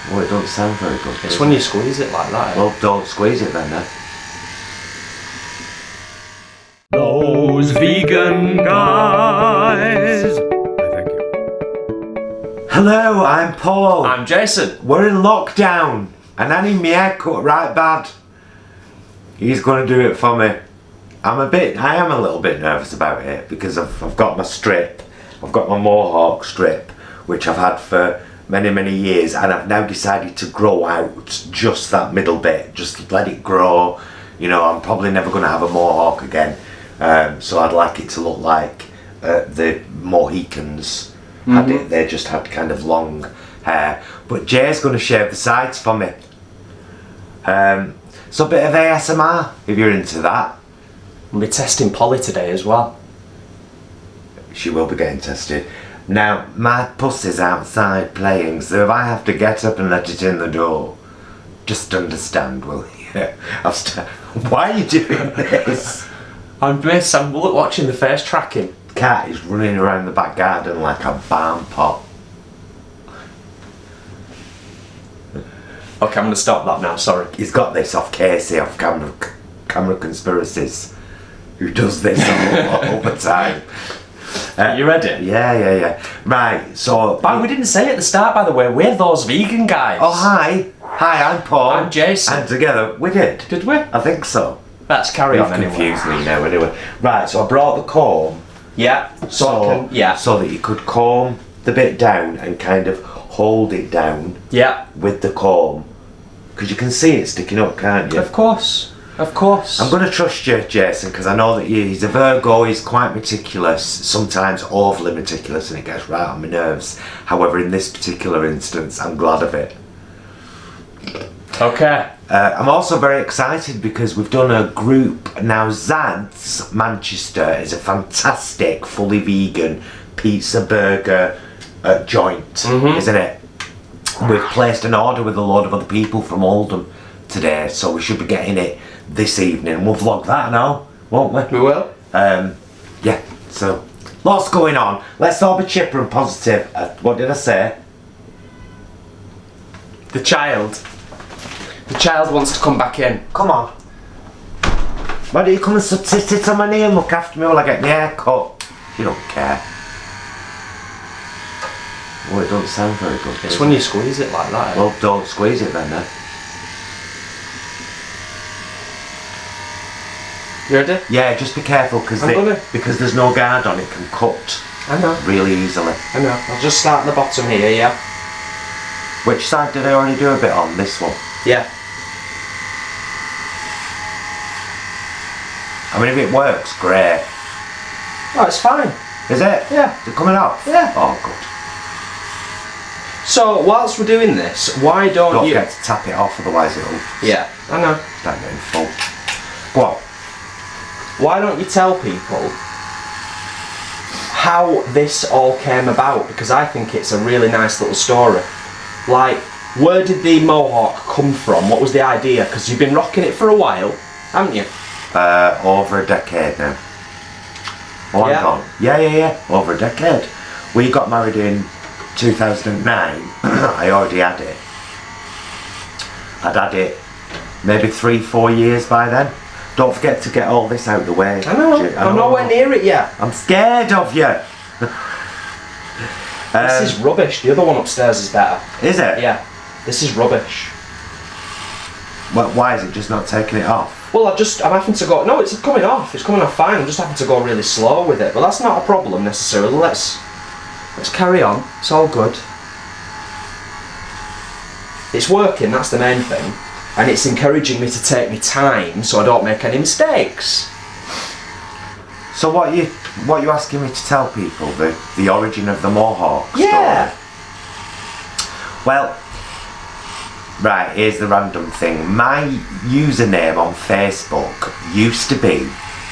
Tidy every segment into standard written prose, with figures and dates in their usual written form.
Oh, it don't sound very good. It's when you squeeze it like that. Well, don't squeeze it then. Those vegan guys. Thank you. Hello, I'm Paul. I'm Jason. We're in lockdown, and I need my hair cut right bad. He's going to do it for me. I am a little bit nervous about it because I've got my strip. I've got my mohawk strip, which I've had for many years, and I've now decided to grow out just that middle bit, just let it grow. You know, I'm probably never going to have a mohawk again, so I'd like it to look like the Mohicans had it. They just had kind of long hair, but Jay's going to shave the sides for me. So a bit of ASMR if you're into that. We'll be testing Polly today as well. She will be getting tested. Now, my pussy's outside playing, so if I have to get up and let it in the door, just understand, will you? Why are you doing this? I'm watching the face tracking. The cat is running around the back garden like a barn pot. Okay, I'm going to stop that now, sorry. He's got this off Casey, off camera Conspiracies, who does this all the time. Are you ready? Yeah. Right, so... But we didn't say at the start, by the way, we're those vegan guys. Oh, hi. Hi, I'm Paul. I'm Jason. And together, we did. Did we? I think so. Let's carry on anyway. Confused me now, anyway. Right, so I brought the comb. Yeah. So that you could comb the bit down and kind of hold it down. Yeah. With the comb. Because you can see it sticking up, can't you? Of course. Of course. I'm going to trust you, Jason, because I know that he's a Virgo, he's quite meticulous, sometimes overly meticulous, and it gets right on my nerves. However, in this particular instance, I'm glad of it. Okay. I'm also very excited because we've done a group now. Zad's Manchester is a fantastic, fully vegan pizza burger joint, isn't it? We've placed an order with a load of other people from Oldham today, so we should be getting it this evening. We'll vlog that now, won't we? We will. Yeah, so lots going on. Let's all be chipper and positive. What did I say? The child wants to come back in. Come on. Why don't you come and sit on my knee and look after me while I get my hair cut? You don't care. Oh, it don't sound very good. It's when you squeeze it like that. Well, don't squeeze it then. You ready? Yeah, just be careful because there's no guard on it, can cut. I know. Really easily. I know. I'll just start at the bottom here, yeah? Which side did I already do a bit on? This one? Yeah. I mean, if it works, great. Oh, it's fine. Is it? Yeah. Is it coming off? Yeah. Oh, good. So, whilst we're doing this, why don't you... Don't forget to tap it off, otherwise it'll... Yeah, I know. Start getting full. Go on. Why don't you tell people how this all came about? Because I think it's a really nice little story. Like, where did the mohawk come from? What was the idea? Because you've been rocking it for a while, haven't you? Over a decade now. Oh, Yeah. hang on. Yeah. Over a decade. We got married in 2009. I already had it. I'd had it maybe 3-4 years by then. Don't forget to get all this out of the way. I know. I'm nowhere near it yet. I'm scared of you. This is rubbish. The other one upstairs is better. Is it? Yeah. This is rubbish. Well, why is it just not taking it off? Well, I'm having to go... No, it's coming off. It's coming off fine. I'm just having to go really slow with it. But that's not a problem necessarily. Let's carry on. It's all good. It's working, that's the main thing. And it's encouraging me to take my time so I don't make any mistakes. So what you asking me to tell people? The origin of the mohawk Yeah. story? Well, right, here's the random thing. My username on Facebook used to be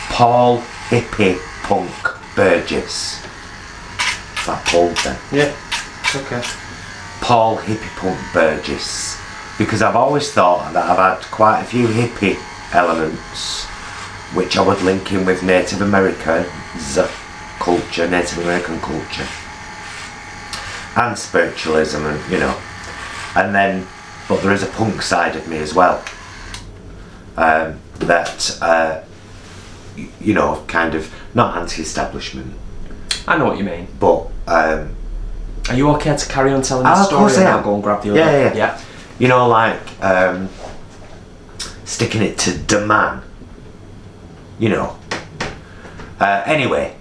Paul Hippie Punk Burgess. Is that Paul then? Yeah. Okay. Paul Hippie Punk Burgess. Because I've always thought that I've had quite a few hippie elements which I would link in with Native American culture, Native American culture, and spiritualism, and And then, but there is a punk side of me as well. That, you know, kind of, not anti-establishment. I know what you mean. But, are you okay to carry on telling the of story course and I I'll am. go and grab the other? Yeah. You know, like, sticking it to the man. You know. Anyway,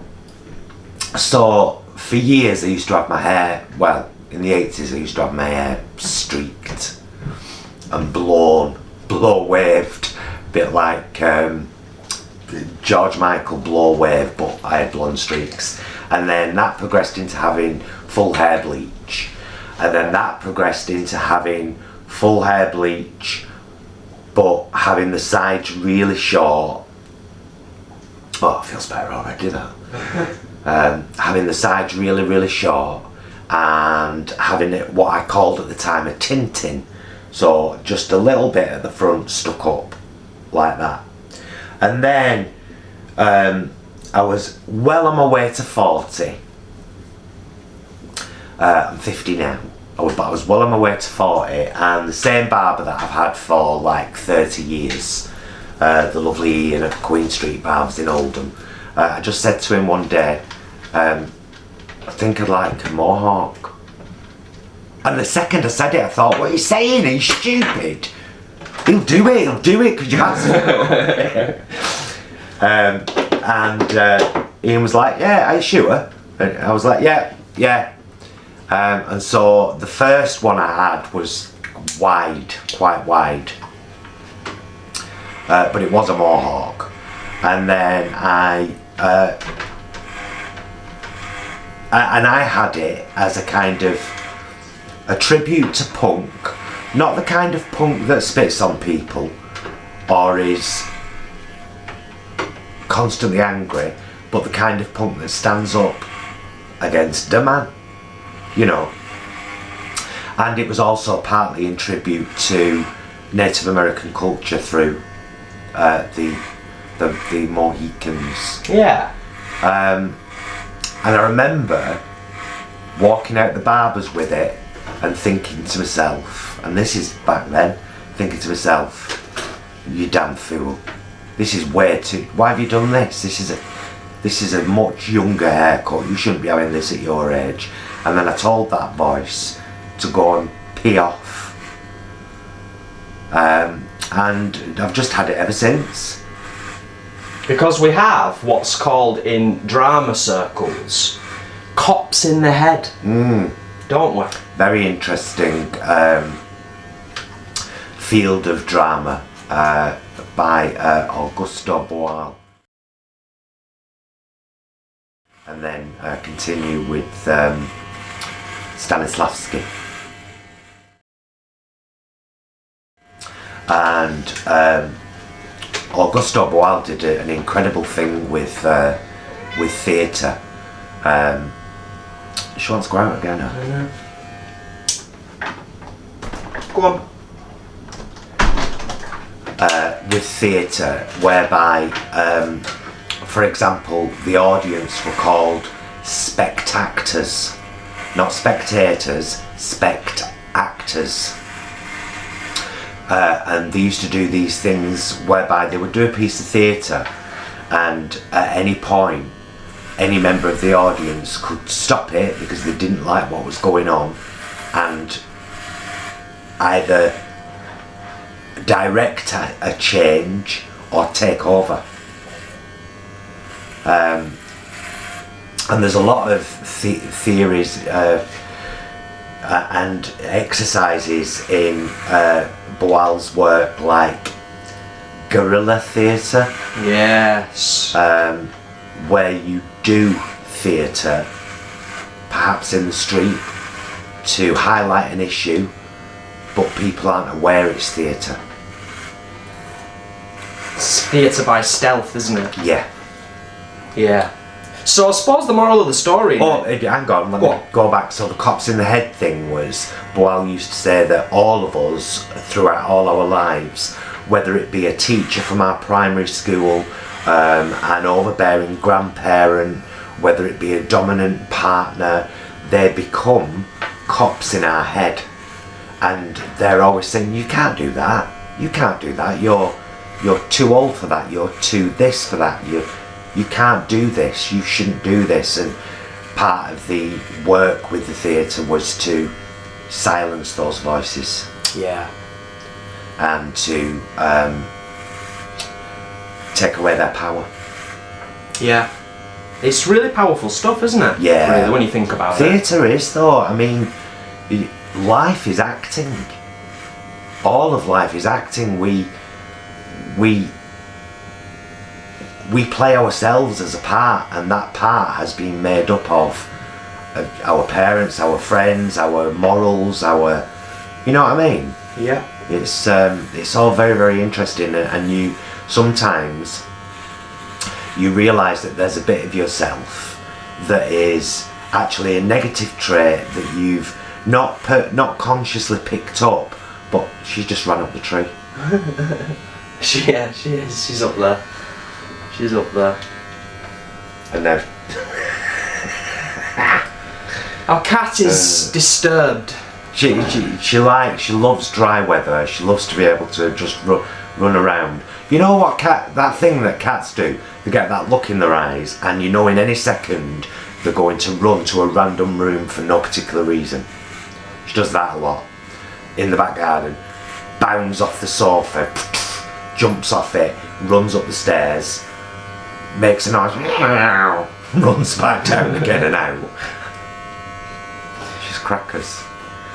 so for years I used to have my hair, well, in the 80s I used to have my hair streaked and blow waved, a bit like George Michael blow wave, but I had blonde streaks. And then that progressed into having full hair bleach. And then that progressed into having full hair bleach, but having the sides really short. Oh, it feels better already, that. Having the sides really, really short, and having it, what I called at the time, a tinting. So just a little bit at the front stuck up, like that. And then I was well on my way to 40. I'm 50 now. But I was well on my way to 40, and the same barber that I've had for like 30 years, the lovely Ian at Queen Street Barbers in Oldham, I just said to him one day, I think I'd like a mohawk. And the second I said it, I thought, what are you saying? He's stupid. He'll do it, because you can't see it. And Ian was like, yeah, are you sure? And I was like, yeah. And so the first one I had was wide, quite wide. But it was a mohawk. And then I had it as a kind of a tribute to punk. Not the kind of punk that spits on people or is constantly angry, but the kind of punk that stands up against the man, you know. And it was also partly in tribute to Native American culture through the Mohicans. Yeah. And I remember walking out the barbers with it and thinking to myself, and this is back then, thinking to myself, you damn fool, this is way too, why have you done this? This is a much younger haircut, you shouldn't be having this at your age. And then I told that voice to go and pee off. And I've just had it ever since. Because we have what's called in drama circles, cops in the head, don't we? Very interesting field of drama by Augusto Boal. And then continue with Stanislavski. And Augusto Boal did an incredible thing with theatre. She wants to go out again. Go on. With theatre, whereby, for example, the audience were called spectators, not spectators, spect-actors. And they used to do these things whereby they would do a piece of theatre, and at any point any member of the audience could stop it because they didn't like what was going on and either direct a change or take over. And there's a lot of theories and exercises in Boal's work, like guerrilla theatre. Yes. Where you do theatre, perhaps in the street, to highlight an issue, but people aren't aware it's theatre. It's theatre by stealth, isn't it? Yeah. Yeah. So I suppose the moral of the story... Oh, hang on, let me go back. So the cops in the head thing was, Boal used to say that all of us, throughout all our lives, whether it be a teacher from our primary school, an overbearing grandparent, whether it be a dominant partner, they become cops in our head. and they're always saying, you can't do that, you can't do that, you're too old for that, you're too this for that, you can't do this, you shouldn't do this. And part of the work with the theatre was to silence those voices. Yeah. And to take away their power. Yeah. It's really powerful stuff, isn't it? Yeah. Really, when you think about it. Theatre is, though. I mean, life is acting. All of life is acting. We play ourselves as a part, and that part has been made up of our parents, our friends, our morals, our, you know what I mean? Yeah. It's all very, very interesting, and you sometimes you realise that there's a bit of yourself that is actually a negative trait that you've not consciously picked up, but she's just run up the tree. She is. She's up there. She's up there. And now Our cat is disturbed. she loves dry weather. She loves to be able to just run around. You know what that thing that cats do? They get that look in their eyes, and you know in any second they're going to run to a random room for no particular reason. She does that a lot. In the back garden, bounds off the sofa, jumps off it, runs up the stairs, makes a noise, runs back down again and out. She's crackers.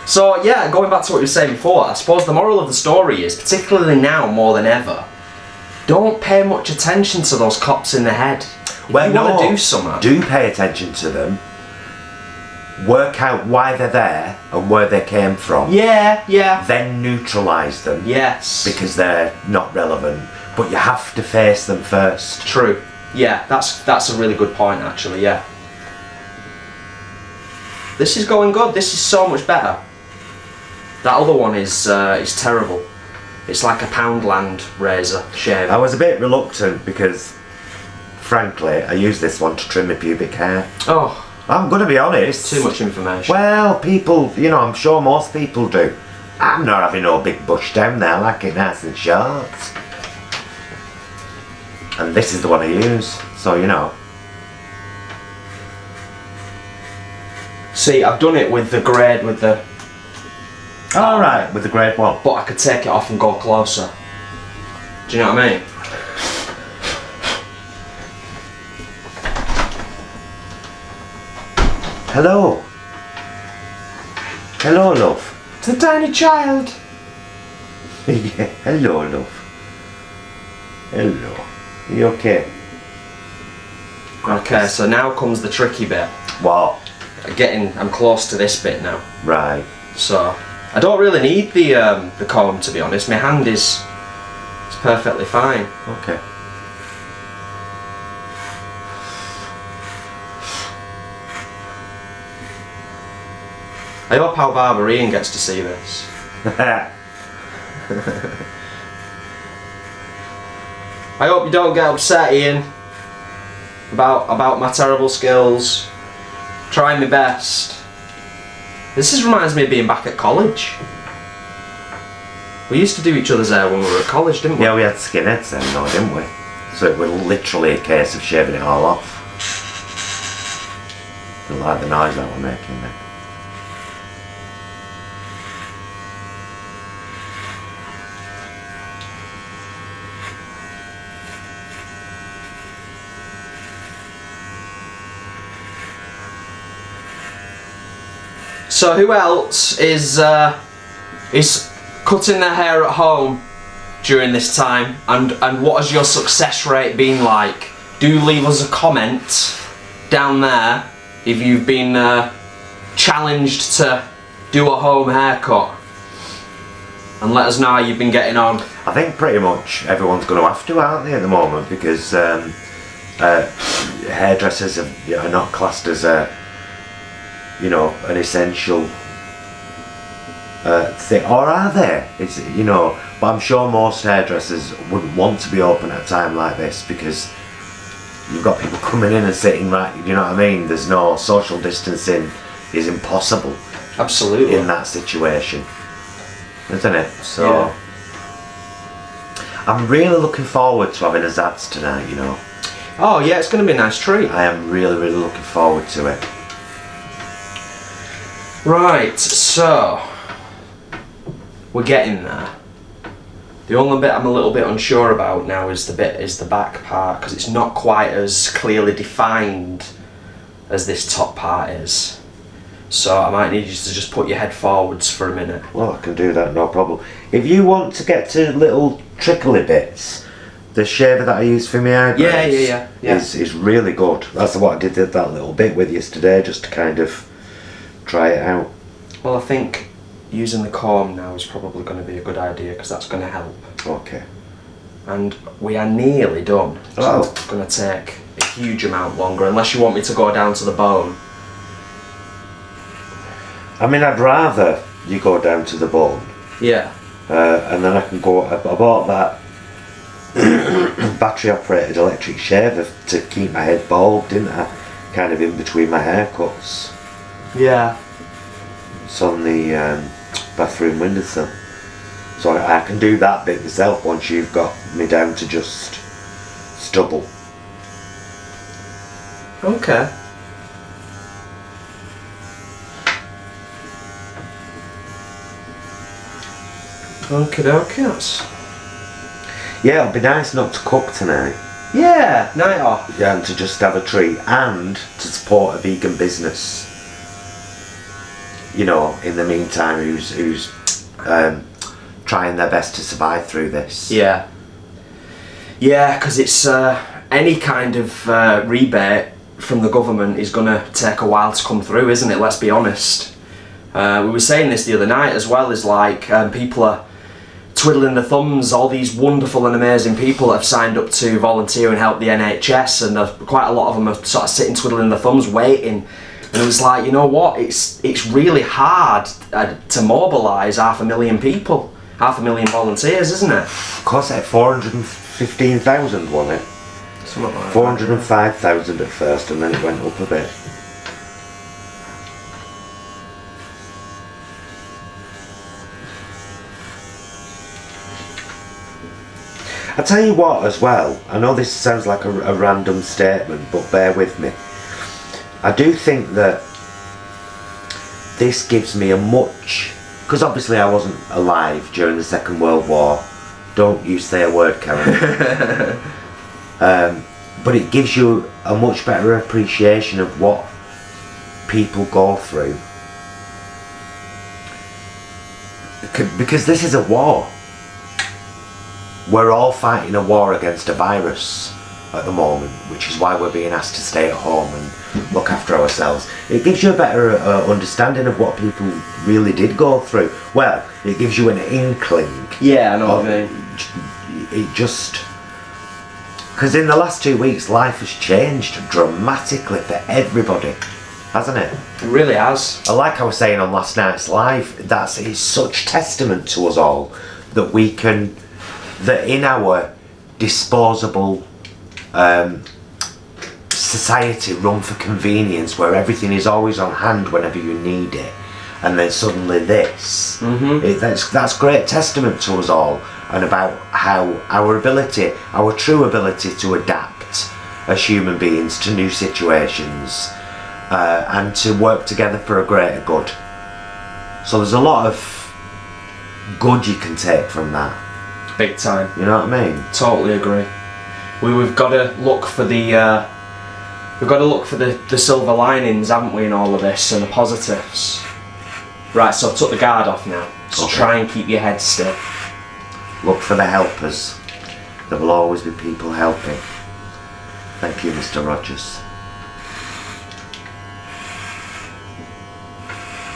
So yeah, going back to what you were saying before, I suppose the moral of the story is, particularly now more than ever, don't pay much attention to those cops in the head. If you want to do something, do pay attention to them. Work out why they're there and where they came from. Yeah. Then neutralise them. Yes. Because they're not relevant. But you have to face them first. True. Yeah, that's a really good point actually, yeah. This is going good, this is so much better. That other one is terrible. It's like a Poundland razor shave. I was a bit reluctant because, frankly, I use this one to trim my pubic hair. Oh. I'm going to be honest. Too much information. Well, people, you know, I'm sure most people do. I'm not having no big bush down there, I like it nice and short. And this is the one I use, so you know. See, I've done it with the grade with the... Alright, with the grade one. But I could take it off and go closer. Do you know what I mean? Hello. Hello, love. It's a tiny child. Yeah, hello, love. Hello. Are you okay? Okay, so now comes the tricky bit. What? I'm close to this bit now. Right. So, I don't really need the comb, to be honest. My hand is perfectly fine. Okay. I hope our barber Ian gets to see this. I hope you don't get upset, Ian, about my terrible skills. Trying my best. This reminds me of being back at college. We used to do each other's hair when we were at college, didn't we? Yeah, we had skinheads then, though, didn't we? So it was literally a case of shaving it all off. I like the noise that we're making then. So who else is cutting their hair at home during this time, and what has your success rate been like? Do leave us a comment down there if you've been challenged to do a home haircut, and let us know how you've been getting on. I think pretty much everyone's going to have to, aren't they, at the moment, because hairdressers are not classed as you know, an essential thing, or are they? It's, you know, but I'm sure most hairdressers wouldn't want to be open at a time like this, because you've got people coming in and sitting right, you know what I mean? There's no social distancing, is impossible. Absolutely. In that situation. isn't it? So Yeah. I'm really looking forward to having a Zads tonight, you know. Oh yeah, it's going to be a nice treat. I am really, really looking forward to it. Right, so we're getting there. The only bit I'm a little bit unsure about now is the back part, because it's not quite as clearly defined as this top part is. So I might need you to just put your head forwards for a minute. Well, I can do that, no problem. If you want to get to little trickly bits, the shaver that I use for my eyebrows Yeah. is really good. That's what I did that little bit with yesterday, just to kind of try it out. Well, I think using the comb now is probably going to be a good idea, because that's going to help. Okay. And we are nearly done. So Oh. it's going to take a huge amount longer, unless you want me to go down to the bone. I mean, I'd rather you go down to the bone, Yeah. and then I can go. I bought that battery-operated electric shaver to keep my head bald, didn't I? Kind of in between my haircuts. Yeah. It's on the bathroom windowsill, so I can do that bit myself once you've got me down to just stubble. Okay. Okay, that's... Yeah, it'll be nice not to cook tonight. Yeah, night off. Yeah, and to just have a treat and to support a vegan business. You know, in the meantime, who's trying their best to survive through this. Yeah. Yeah, because it's any kind of rebate from the government is going to take a while to come through, isn't it? Let's be honest. We were saying this the other night as well, is like people are twiddling their thumbs, all these wonderful and amazing people that have signed up to volunteer and help the NHS, and quite a lot of them are sort of sitting twiddling their thumbs waiting. And it was like, you know what, it's really hard to mobilise 500,000 people, 500,000 volunteers, isn't it? Of course, at 415,000, wasn't it? Something like that. 405,000 at first, and then it went up a bit. I tell you what, as well, I know this sounds like a random statement, but bear with me. I do think that this gives me a much, because obviously I wasn't alive during the Second World War. Don't you say a word, Karen. But it gives you a much better appreciation of what people go through. Because this is a war. We're all fighting a war against a virus at the moment, which is why we're being asked to stay at home and look after ourselves. It gives you a better understanding of what people really did go through. Well, it gives you an inkling. Yeah, I know what you mean. It just... Because in the last 2 weeks, life has changed dramatically for everybody, hasn't it? It really has. Like I was saying on last night's live, it's such testament to us all that we can... that in our disposable society run for convenience, where everything is always on hand whenever you need it, and then suddenly this, that's great testament to us all, and about how our true ability to adapt as human beings to new situations, and to work together for a greater good. So there's a lot of good you can take from that. Big time. You know what I mean? Totally agree. We've got to look for the silver linings, haven't we, in all of this, and the positives. Right, so I've took the guard off now. So Okay. try and keep your head still. Look for the helpers. There will always be people helping. Thank you, Mr. Rogers.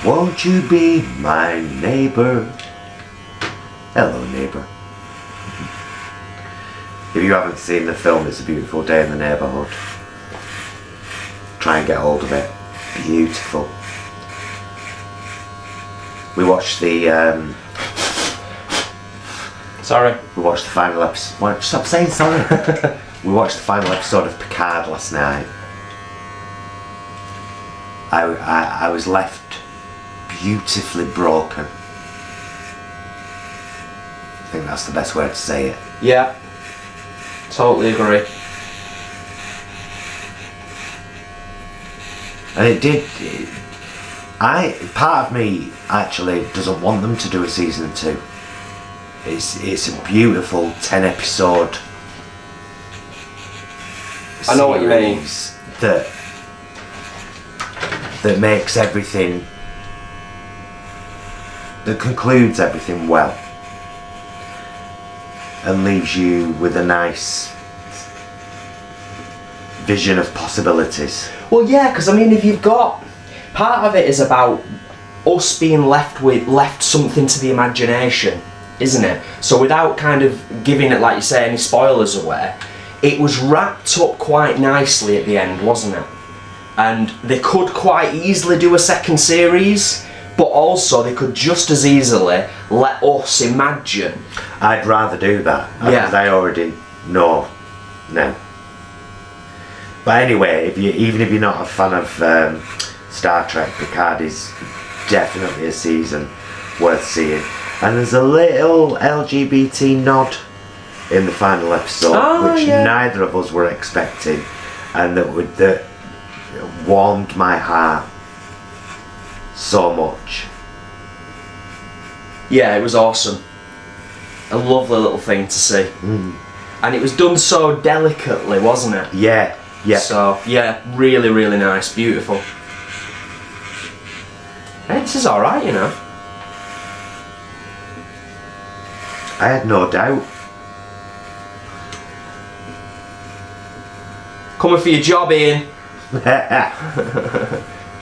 Won't you be my neighbour? Hello, neighbour. If you haven't seen the film, It's a Beautiful Day in the Neighbourhood. Try and get hold of it. Beautiful. We watched the Sorry. We watched the final episode. Stop saying sorry. We watched the final episode of Picard last night. I was left beautifully broken. that's the best way to say it. Yeah, totally agree. And it did. Part of me actually doesn't want them to do a season 2. It's a beautiful 10-episode. I know what you mean. That makes everything. That concludes everything well. And leaves you with a nice vision of possibilities. Well, yeah, because I mean, if you've got, part of it is about us being left something to the imagination, isn't it? So without kind of giving it, like you say, any spoilers away, it was wrapped up quite nicely at the end, wasn't it? And they could quite easily do a second series, but also they could just as easily let us imagine. I'd rather do that, because I already know now. But anyway, even if you're not a fan of Star Trek, Picard is definitely a season worth seeing. And there's a little LGBT nod in the final episode, which neither of us were expecting, and that warmed my heart so much. Yeah, it was awesome. A lovely little thing to see. And it was done so delicately, wasn't it? Yeah. So, yeah, really, really nice, beautiful. Hey, this is alright, you know. I had no doubt. Coming for your job, Ian.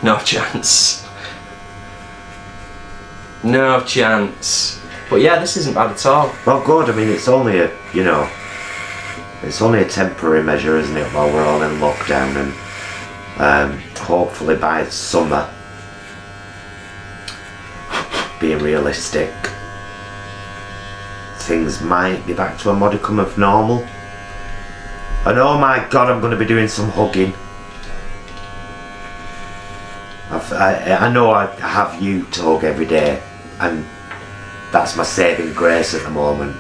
No chance. No chance. But yeah, this isn't bad at all. Well, good. I mean, it's only a, it's only a temporary measure, isn't it, while we're all in lockdown, and hopefully by summer, being realistic, things might be back to a modicum of normal. And oh my god, I'm going to be doing some hugging. I know I have you to hug every day, and that's my saving grace at the moment.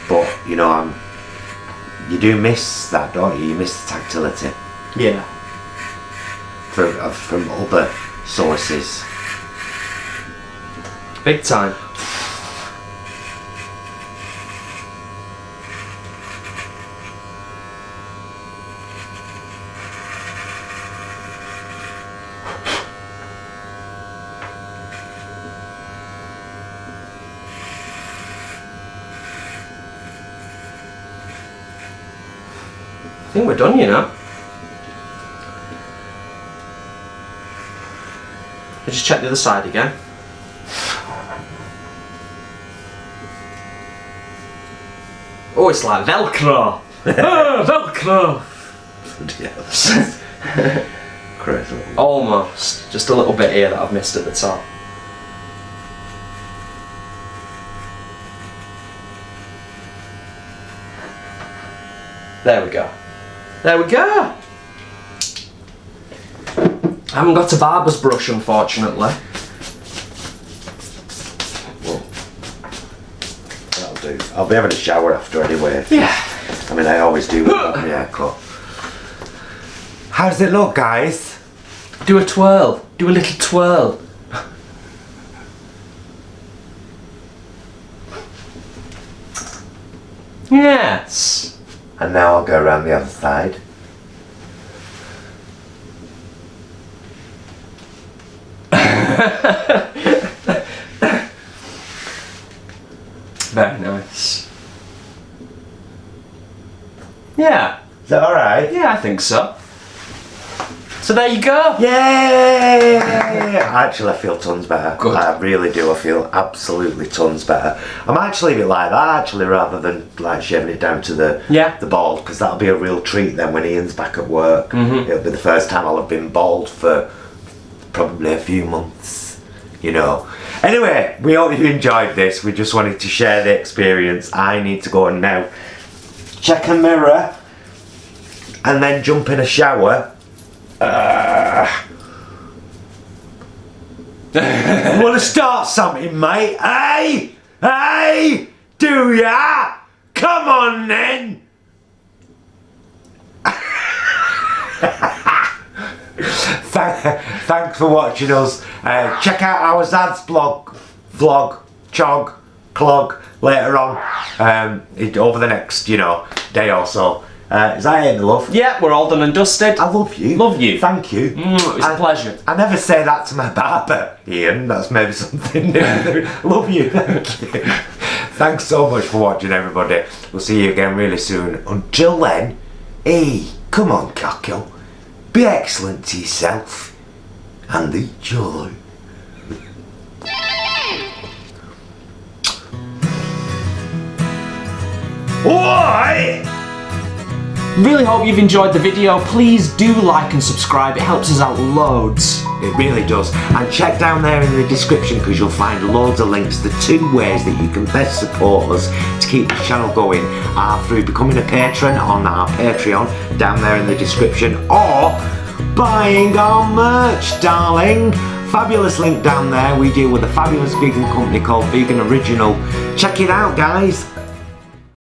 But you do miss that, don't you? You miss the tactility. Yeah. From other sources. Big time. I think we're done, you know. Let's just check the other side again. Oh, it's like Velcro. Velcro. Yes. Crazy. Almost. Just a little bit here that I've missed at the top. There we go. There we go! I haven't got a barber's brush, unfortunately. Well, that'll do. I'll be having a shower after anyway. Yeah. I mean, I always do with my haircut. How does it look, guys? Do a twirl. Do a little twirl. Yes. And now I'll go around the other side. Very nice. Yeah. Is that alright? Yeah, I think so. So there you go. Yay! Actually, I feel tons better. Good. I really do. I feel absolutely tons better. I might actually leave it like that, actually, rather than like shaving it down to the bald, because that'll be a real treat then when Ian's back at work. It'll be the first time I'll have been bald for probably a few months, Anyway, we hope you enjoyed this. We just wanted to share the experience. I need to go and now check a mirror and then jump in a shower. I want to start something, mate. Hey! Do ya? Come on then! Thanks for watching us. Check out our Zad's vlog, chog, clog later on, over the next, day or so. Is that it, love? Yeah, we're all done and dusted. I love you. Love you. Thank you. It was a pleasure. I never say that to my barber, Ian. That's maybe something new. Love you. Thank you. Thanks so much for watching, everybody. We'll see you again really soon. Until then, hey, come on, Cockle. Be excellent to yourself and each other. Why? Really hope you've enjoyed the video. Please do like and subscribe. It helps us out loads. It really does. And check down there in the description because you'll find loads of links. The 2 ways that you can best support us to keep the channel going are through becoming a patron on our Patreon down there in the description, or buying our merch, darling. Fabulous link down there. We deal with a fabulous vegan company called Vegan Original. Check it out, guys.